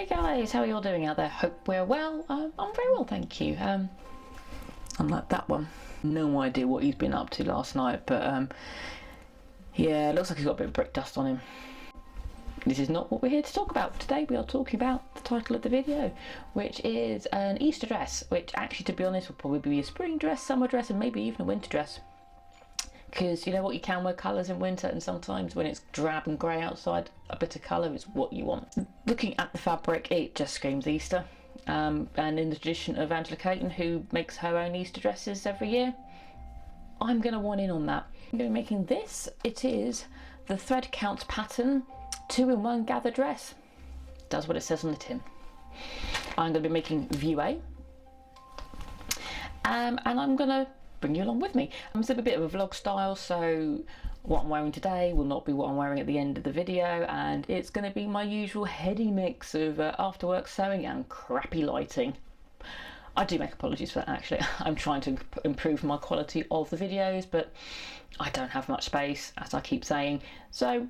Hey guys, how are you all doing out there? Hope we're well. I'm very well, thank you. Unlike that one, no idea what he's been up to last night, but yeah, it looks like he's got a bit of brick dust on him. This is not what we're here to talk about. Today we are talking about the title of the video, which is an Easter dress, which actually, to be honest, will probably be a spring dress, summer dress, and maybe even a winter dress. Because you know what, you can wear colours in winter, and sometimes when it's drab and grey outside, a bit of colour is what you want. Looking at the fabric, it just screams Easter. And in the tradition of Angela Caton, who makes her own Easter dresses every year, I'm going to want in on that. I'm going to be making this. It is the Threadcount pattern 2-in-1 gather dress. Does what it says on the tin. I'm going to be making view A. And I'm going to bring you along with me. It's a bit of a vlog style, so what I'm wearing today will not be what I'm wearing at the end of the video, and it's going to be my usual heady mix of after work sewing and crappy lighting. I do make apologies for that, actually. I'm trying to improve my quality of the videos, but I don't have much space, as I keep saying, so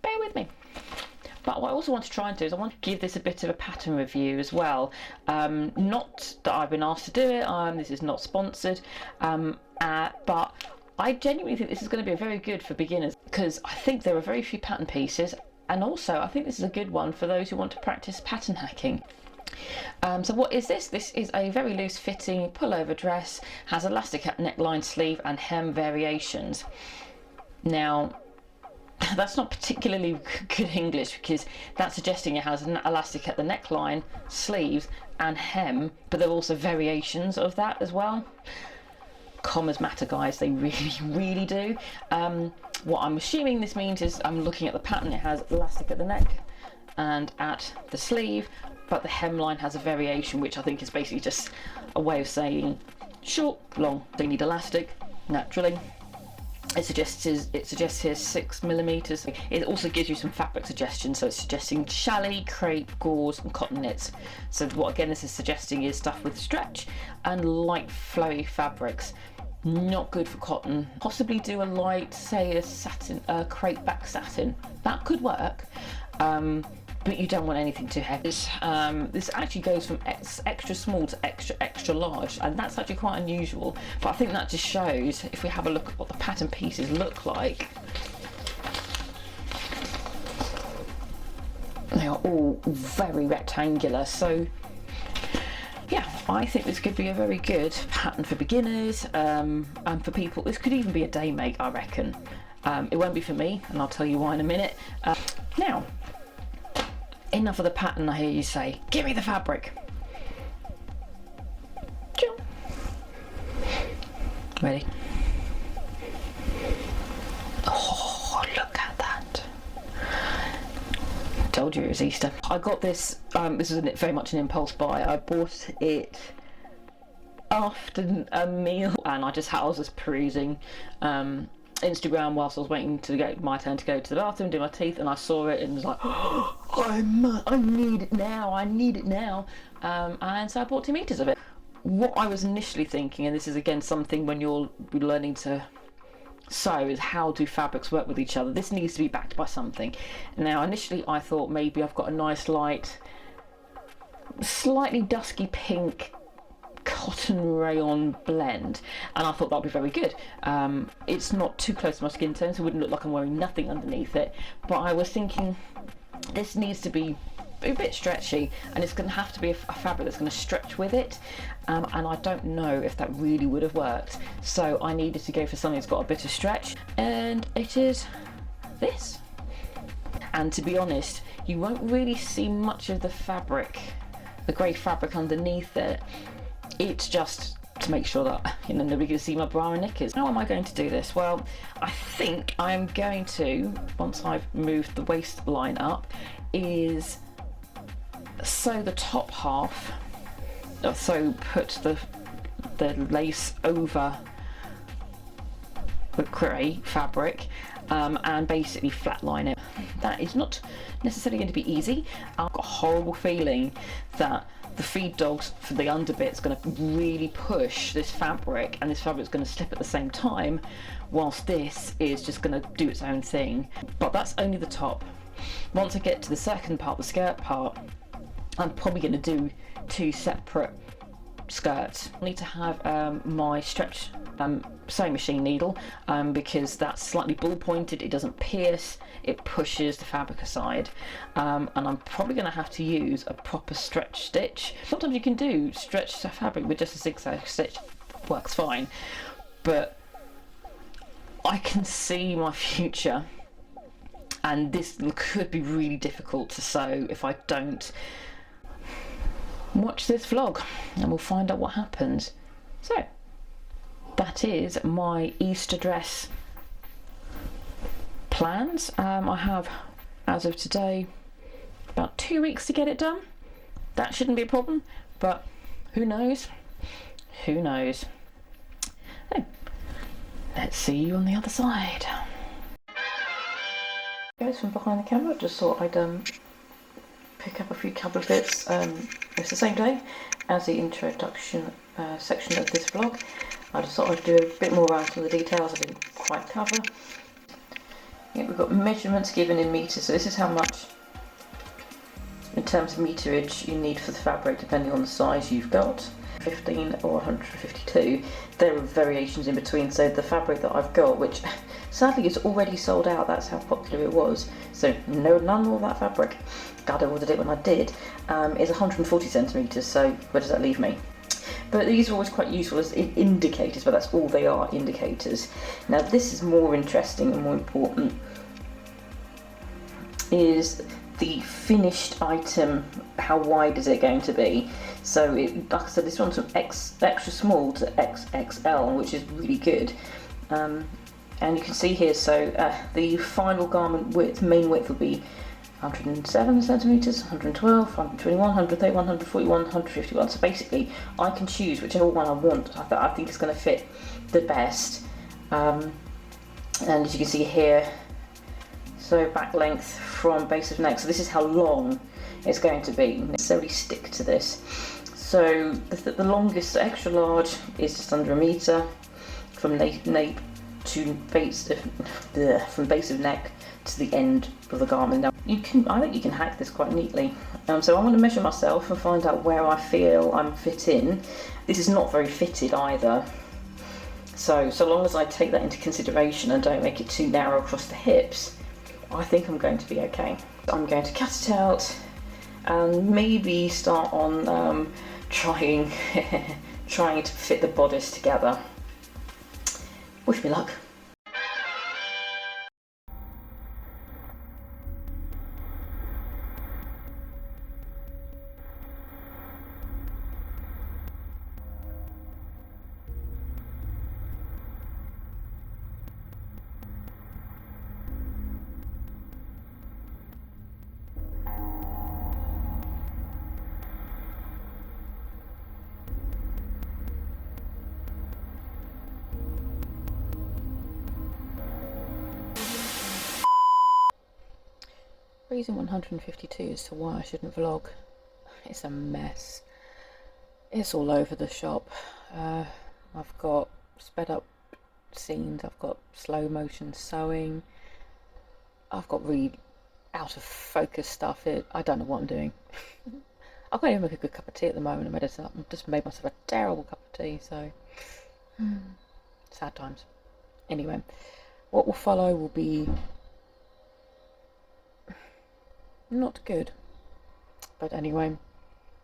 bear with me. But what I also want to try and do is I want to give this a bit of a pattern review as well. Not that I've been asked to do it, this is not sponsored, but I genuinely think this is going to be very good for beginners, because I think there are very few pattern pieces, and also I think this is a good one for those who want to practice pattern hacking. So what is this? This is a very loose fitting pullover dress, has elastic at neckline, sleeve and hem variations. Now, that's not particularly good English, because that's suggesting it has an elastic at the neckline, sleeves and hem, but there are also variations of that as well. Commas matter, guys, they really do. What I'm assuming this means is, I'm looking at the pattern, it has elastic at the neck and at the sleeve, but the hemline has a variation, which I think is basically just a way of saying short, long, they need elastic, naturally. It suggests here 6mm. It also gives you some fabric suggestions, so it's suggesting challis, crepe, gauze and cotton knits. So what again this is suggesting is stuff with stretch and light flowy fabrics. Not good for cotton. Possibly do a light, say a satin, crepe back satin. That could work. But you don't want anything too heavy. This actually goes from extra small to extra large, and that's actually quite unusual, but I think that just shows, if we have a look at what the pattern pieces look like, they are all very rectangular. So yeah, I think this could be a very good pattern for beginners, and for people, this could even be a day make, I reckon. It won't be for me, and I'll tell you why in a minute. Now, enough of the pattern, I hear you say. Give me the fabric. Ready? Oh, look at that. Told you it was Easter. I got this, this is very much an impulse buy. I bought it after a meal, and I was just perusing Instagram whilst I was waiting to get my turn to go to the bathroom, do my teeth, and I saw it and was like, oh, I need it now, and so I bought 2 meters of it. What I was initially thinking, and this is again something when you're learning to sew, is how do fabrics work with each other. This needs to be backed by something. Now initially I thought maybe I've got a nice light, slightly dusky pink cotton rayon blend, and I thought that would be very good. It's not too close to my skin tone, so it wouldn't look like I'm wearing nothing underneath it, but I was thinking this needs to be a bit stretchy, and it's going to have to be a fabric that's going to stretch with it, and I don't know if that really would have worked, so I needed to go for something that's got a bit of stretch, and it is this. And to be honest, you won't really see much of the fabric, the grey fabric underneath it. It's just to make sure that, you know, nobody can see my bra and knickers. How am I going to do this? Well, I think I'm going to, once I've moved the waistline up, is sew the top half, so put the lace over the grey fabric, and basically flatline it. That is not necessarily going to be easy. I've got a horrible feeling that the feed dogs for the underbit is going to really push this fabric, and this fabric is going to slip at the same time, whilst this is just going to do its own thing. But that's only the top. Once I get to the second part, the skirt part, I'm probably going to do 2 separate skirts. I need to have my stretch sewing machine needle because that's slightly ball pointed, it doesn't pierce, it pushes the fabric aside, and I'm probably going to have to use a proper stretch stitch. Sometimes you can do stretch fabric with just a zigzag stitch, works fine, but I can see my future and this could be really difficult to sew if I don't watch this vlog, and we'll find out what happens. So that is my Easter dress plans. I have, as of today, about 2 weeks to get it done. That shouldn't be a problem, but who knows? Who knows? So, let's see you on the other side. Guys, from behind the camera, just thought I'd pick up a few couple of bits. It's the same day as the introduction section of this vlog. I just thought I'd do a bit more around some of the details I didn't quite cover. Yeah, we've got measurements given in meters, so this is how much in terms of meterage you need for the fabric depending on the size you've got. 15 or 152. There are variations in between, so the fabric that I've got, which sadly is already sold out, that's how popular it was, so none of that fabric, glad I ordered it when I did, is 140 centimetres, so where does that leave me? But these are always quite useful as indicators, but that's all they are, indicators. Now this is more interesting and more important, is the finished item, how wide is it going to be? So like I said, this one's from extra small to XXL, which is really good. And you can see here, so the final garment width, main width will be 107 centimetres, 112, 121, 131, 141, 151. So basically, I can choose whichever one I want. I think is going to fit the best. And as you can see here, so back length from base of neck. So this is how long it's going to be. Necessarily stick to this. So the longest, extra large, is just under a metre from nape to base of, from base of neck to the end of the garment. Now I think you can hack this quite neatly. So I'm going to measure myself and find out where I feel I'm fit in. This is not very fitted either. So long as I take that into consideration and don't make it too narrow across the hips, I think I'm going to be okay. I'm going to cut it out and maybe start on trying to fit the bodice together. Wish me luck. Reason 152 as to why I shouldn't vlog. It's a mess. It's all over the shop. I've got sped up scenes, I've got slow motion sewing, I've got really out of focus stuff. I don't know what I'm doing. I can't even make a good cup of tea at the moment. I've just made myself a terrible cup of tea, so sad times. Anyway, what will follow will be not good, but anyway,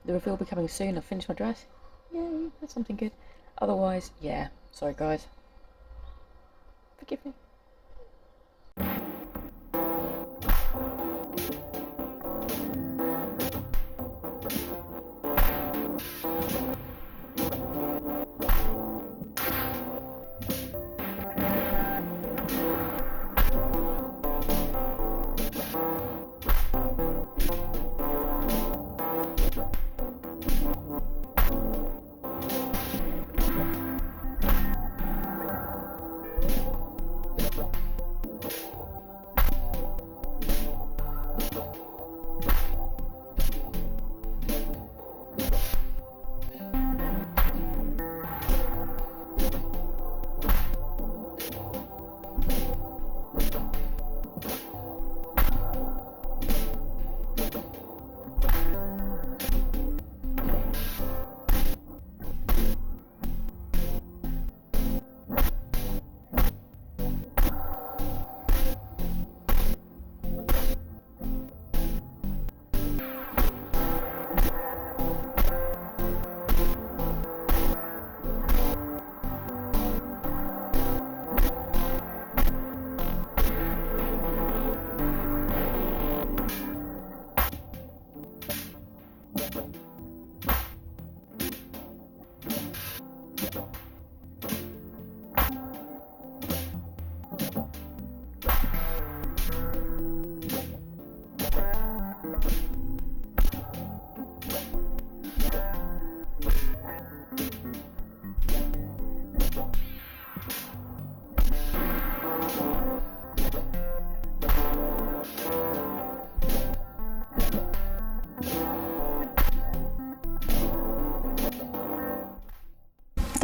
the reveal will be coming soon. I've finished my dress. Yay, that's something good. Otherwise, yeah, sorry guys, forgive me.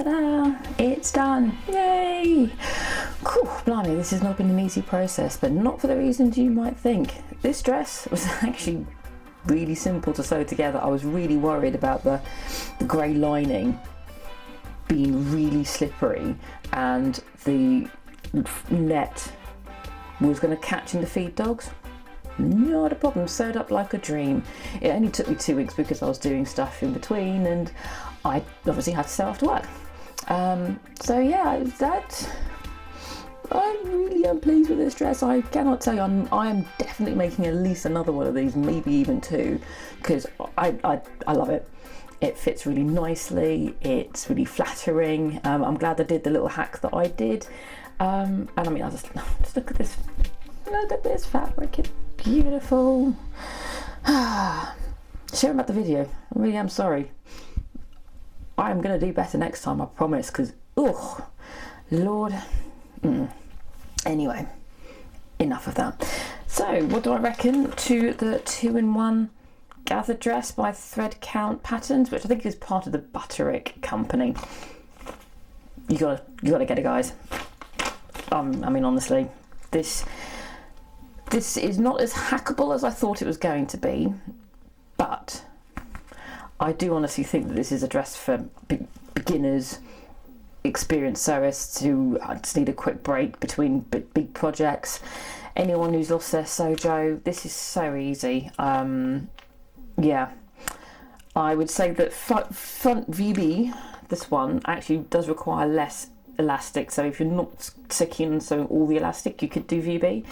Ta-da! It's done! Yay! Whew, blimey, this has not been an easy process, but not for the reasons you might think. This dress was actually really simple to sew together. I was really worried about the grey lining being really slippery and the net was going to catch in the feed dogs. Not a problem, sewed up like a dream. It only took me 2 weeks because I was doing stuff in between and I obviously had to sew after work. So yeah, I really am pleased with this dress. I cannot tell you, I am definitely making at least another one of these, maybe even 2, because I love it. It fits really nicely, it's really flattering. I'm glad I did the little hack that I did. And I mean, just look at this. Look at this fabric, it's beautiful. Share about the video. I really am sorry. I am going to do better next time, I promise, because, oh, Lord. Anyway, enough of that. So, what do I reckon to the 2-in-1 gathered dress by Threadcount Patterns, which I think is part of the Butterick company. You gotta get it, guys. I mean, honestly, this is not as hackable as I thought it was going to be, but I do honestly think that this is a dress for beginners, experienced sewists who just need a quick break between big projects. Anyone who's lost their sojo, this is so easy. Yeah, I would say that front VB, this one, actually does require less elastic, so if you're not so keen on sewing all the elastic, you could do VB.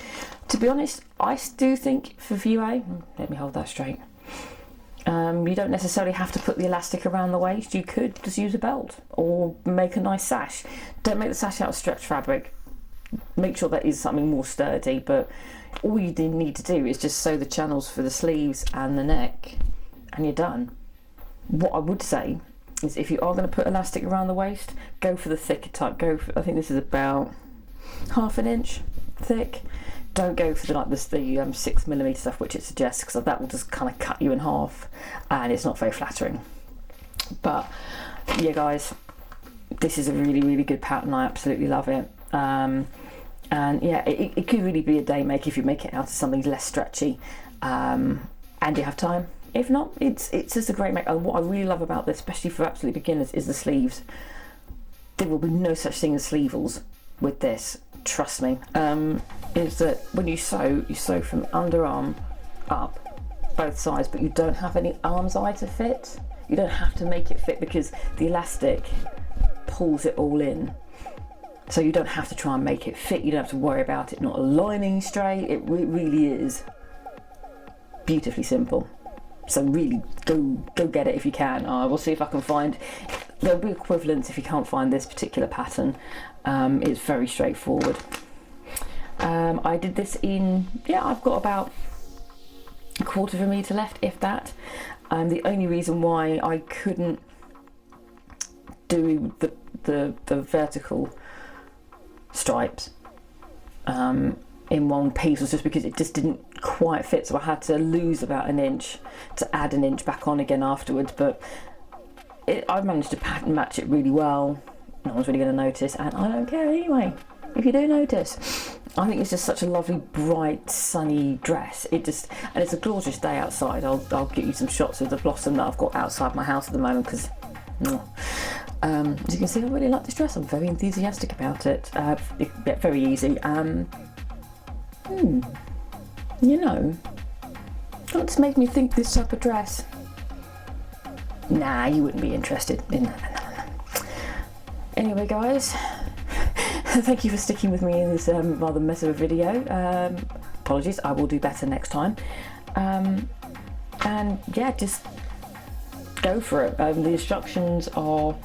To be honest, I do think for VA, let me hold that straight, you don't necessarily have to put the elastic around the waist. You could just use a belt or make a nice sash. Don't make the sash out of stretch fabric, make sure that is something more sturdy, but all you need to do is just sew the channels for the sleeves and the neck and you're done. What I would say is if you are going to put elastic around the waist, go for the thicker type. I think this is about 1/2 inch thick. Don't go for the 6mm stuff, which it suggests, because that will just kind of cut you in half and it's not very flattering. But yeah, guys, this is a really good pattern. I absolutely love it. And yeah, it could really be a day make if you make it out of something less stretchy and you have time. If not, it's just a great make. And what I really love about this, especially for absolute beginners, is the sleeves. There will be no such thing as sleevels with this, trust me. Is that when you sew from underarm up, both sides, but you don't have any arm's eye to fit. You don't have to make it fit because the elastic pulls it all in. So you don't have to try and make it fit. You don't have to worry about it not aligning straight. It really is beautifully simple. So really, go get it if you can. We'll see if I can find. There'll be equivalents if you can't find this particular pattern. It's very straightforward. I did this in, yeah, I've got about 1/4 meter left, if that. The only reason why I couldn't do the vertical stripes in one piece was just because it just didn't quite fit, so I had to lose about 1 inch to add 1 inch back on again afterwards, but I managed to pattern match it really well. No one's really going to notice, and I don't care anyway if you do notice. I think it's just such a lovely, bright, sunny dress. And it's a gorgeous day outside. I'll get you some shots of the blossom that I've got outside my house at the moment, because as you can see, I really like this dress. I'm very enthusiastic about it. It's very easy. You know, that's made me think this type of dress. Nah, you wouldn't be interested in that. Anyway, guys, thank you for sticking with me in this rather mess of a video. Apologies, I will do better next time. And yeah, just go for it. The instructions are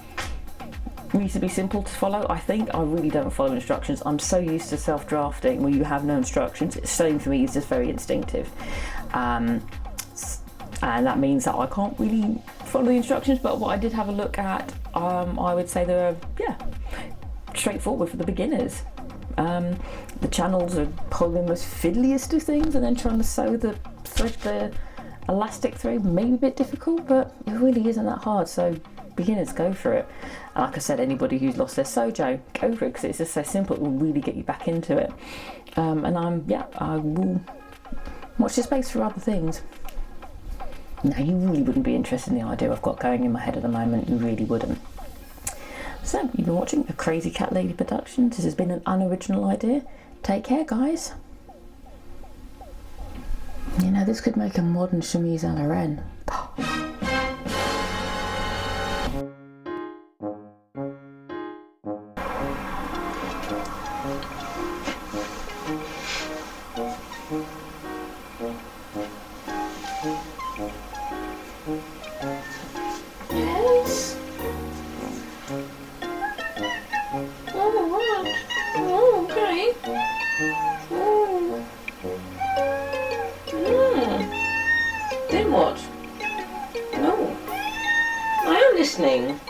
reasonably simple to follow. I think I really don't follow instructions. I'm so used to self-drafting where you have no instructions. Sewing for me is just very instinctive, and that means that I can't really follow the instructions. But what I did have a look at, I would say they're straightforward for the beginners. The channels are probably the most fiddliest of things, and then trying to sew the elastic through may be a bit difficult, but it really isn't that hard. So beginners, go for it. And like I said, anybody who's lost their sojo, go for it, because it's just so simple. It will really get you back into it. And I will watch this space for other things. Now, you really wouldn't be interested in the idea I've got going in my head at the moment. You really wouldn't. So, you've been watching a Crazy Cat Lady production. This has been an unoriginal idea. Take care, guys. You know, this could make a modern chemise à la reine. Yes. Oh, right. Oh, okay. Oh. Then what? No. I am listening.